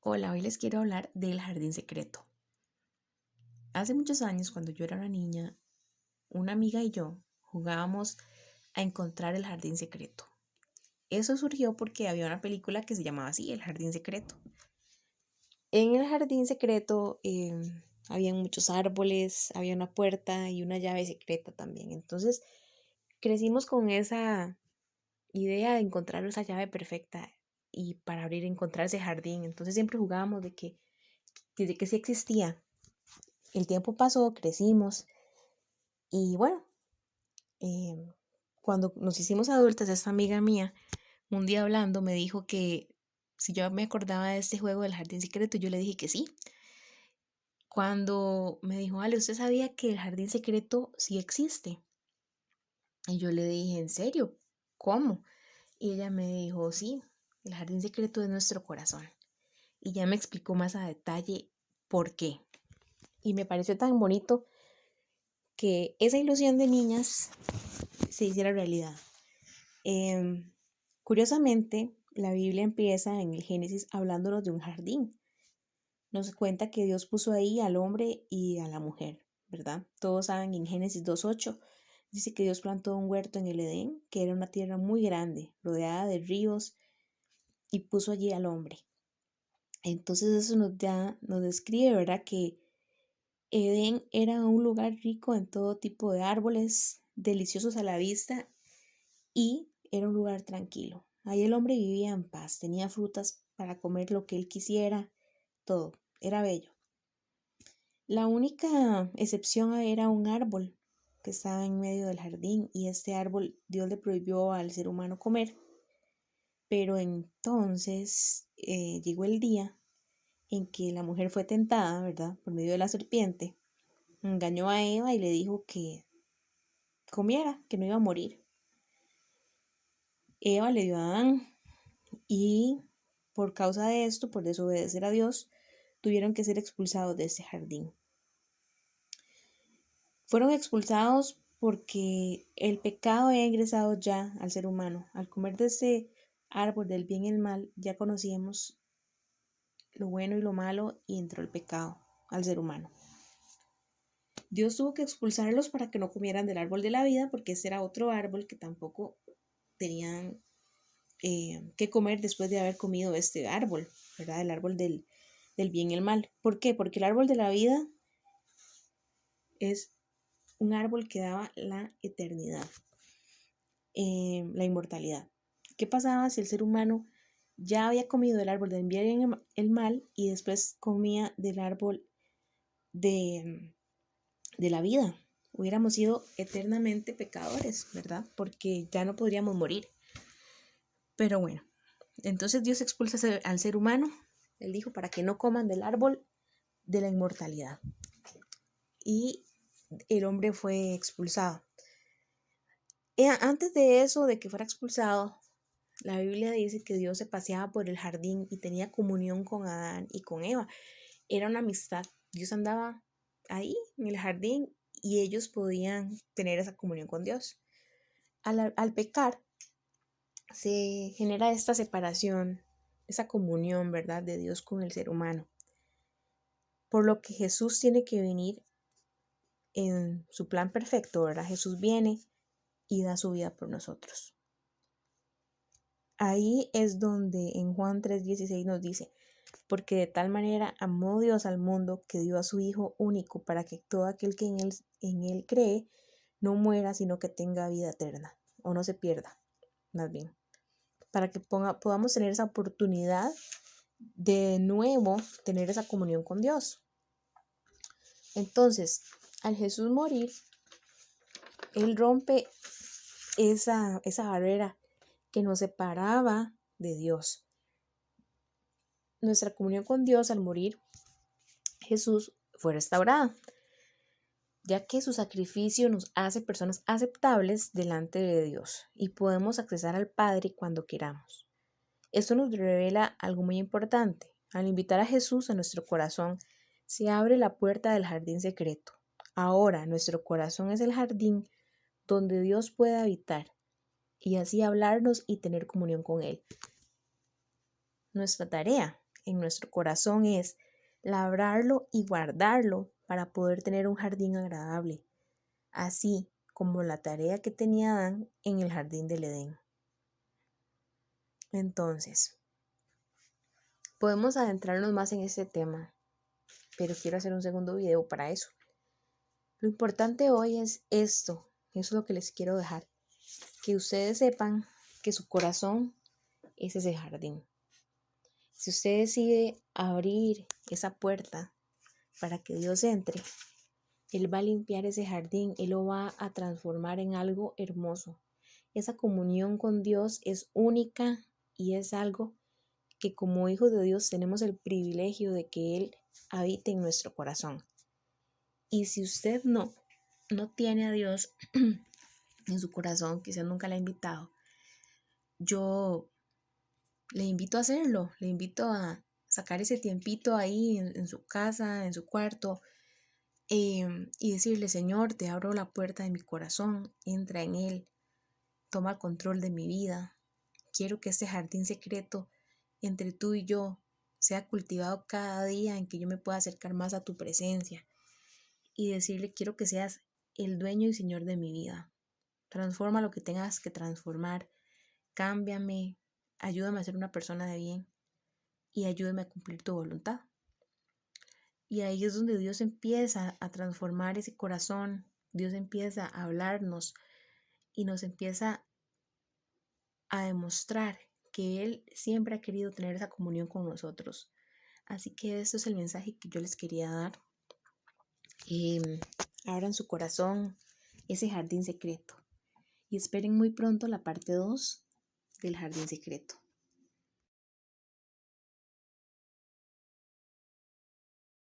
Hola, hoy les quiero hablar del jardín secreto. Hace muchos años, cuando yo era una niña, una amiga y yo jugábamos a encontrar el jardín secreto. Eso surgió porque había una película que se llamaba así, El Jardín Secreto. En el jardín secreto había muchos árboles, había una puerta y una llave secreta también. Entonces crecimos con esa idea de encontrar esa llave perfecta y para abrir encontrar ese jardín. Entonces siempre jugábamos desde que sí existía. El tiempo pasó, crecimos y bueno, eh, cuando nos hicimos adultas, esta amiga mía, un día hablando, me dijo que si yo me acordaba de este juego del jardín secreto, yo le dije que sí. Cuando me dijo, Ale, ¿usted sabía que el jardín secreto sí existe? Y yo le dije, ¿en serio? ¿Cómo? Y ella me dijo, sí, el jardín secreto es nuestro corazón. Y ya me explicó más a detalle por qué. Y me pareció tan bonito que esa ilusión de niñas se hiciera realidad. Em, Curiosamente, la Biblia empieza en el Génesis hablándonos de un jardín. Nos cuenta que Dios puso ahí al hombre y a la mujer, ¿verdad? Todos saben en Génesis 2:8 dice que Dios plantó un huerto en el Edén, que era una tierra muy grande, rodeada de ríos, y puso allí al hombre. Entonces eso nos describe, ¿verdad? Que Edén era un lugar rico en todo tipo de árboles, deliciosos a la vista y era un lugar tranquilo. Ahí el hombre vivía en paz, tenía frutas para comer lo que él quisiera, todo, era bello. La única excepción era un árbol que estaba en medio del jardín y este árbol Dios le prohibió al ser humano comer. Pero entonces llegó el día en que la mujer fue tentada, ¿verdad? Por medio de la serpiente. Engañó a Eva y le dijo que comiera, que no iba a morir. Eva le dio a Adán y por causa de esto, por desobedecer a Dios, tuvieron que ser expulsados de este jardín. Fueron expulsados porque el pecado había ingresado ya al ser humano. Al comer de ese árbol del bien y el mal, ya conocíamos lo bueno y lo malo y entró el pecado al ser humano. Dios tuvo que expulsarlos para que no comieran del árbol de la vida, porque ese era otro árbol que tampoco tenían que comer después de haber comido este árbol, ¿verdad? El árbol del bien y el mal. ¿Por qué? Porque el árbol de la vida es un árbol que daba la eternidad, la inmortalidad. ¿Qué pasaba si el ser humano ya había comido del árbol del bien y el mal y después comía del árbol de la vida? Hubiéramos sido eternamente pecadores, ¿verdad? Porque ya no podríamos morir. Pero bueno, entonces Dios expulsa al ser humano, él dijo, para que no coman del árbol de la inmortalidad. Y el hombre fue expulsado. Antes de eso, de que fuera expulsado, la Biblia dice que Dios se paseaba por el jardín y tenía comunión con Adán y con Eva. Era una amistad. Dios andaba ahí en el jardín y ellos podían tener esa comunión con Dios. Al pecar, se genera esta separación, esa comunión, ¿verdad?, de Dios con el ser humano. Por lo que Jesús tiene que venir en su plan perfecto, ¿verdad? Jesús viene y da su vida por nosotros. Ahí es donde en Juan 3:16 nos dice, porque de tal manera amó Dios al mundo que dio a su Hijo único para que todo aquel que en él cree no muera, sino que tenga vida eterna, o no se pierda, más bien, para que podamos tener esa oportunidad de nuevo tener esa comunión con Dios. Entonces, al Jesús morir, Él rompe esa barrera que nos separaba de Dios. Nuestra comunión con Dios al morir, Jesús fue restaurada, ya que su sacrificio nos hace personas aceptables delante de Dios y podemos accesar al Padre cuando queramos. Esto nos revela algo muy importante. Al invitar a Jesús a nuestro corazón, se abre la puerta del jardín secreto. Ahora nuestro corazón es el jardín donde Dios puede habitar y así hablarnos y tener comunión con Él. Nuestra tarea en nuestro corazón es labrarlo y guardarlo para poder tener un jardín agradable, así como la tarea que tenía Adán en el jardín del Edén. Entonces, podemos adentrarnos más en este tema, pero quiero hacer un segundo video para eso. Lo importante hoy es esto, eso es lo que les quiero dejar, que ustedes sepan que su corazón es ese jardín. Si usted decide abrir esa puerta para que Dios entre, Él va a limpiar ese jardín, Él lo va a transformar en algo hermoso. Esa comunión con Dios es única y es algo que como hijos de Dios tenemos el privilegio de que Él habite en nuestro corazón. Y si usted no tiene a Dios en su corazón, quizás nunca le ha invitado, yo le invito a hacerlo, le invito a sacar ese tiempito ahí en su casa, en su cuarto, y decirle: Señor, te abro la puerta de mi corazón, entra en él, toma el control de mi vida. Quiero que este jardín secreto entre tú y yo sea cultivado cada día, en que yo me pueda acercar más a tu presencia y decirle: quiero que seas el dueño y señor de mi vida. Transforma lo que tengas que transformar, cámbiame, ayúdame a ser una persona de bien y ayúdame a cumplir tu voluntad. Y ahí es donde Dios empieza a transformar ese corazón, Dios empieza a hablarnos y nos empieza a demostrar que Él siempre ha querido tener esa comunión con nosotros. Así que esto es el mensaje que yo les quería dar. Abran su corazón, ese jardín secreto. Y esperen muy pronto la parte 2 del jardín secreto.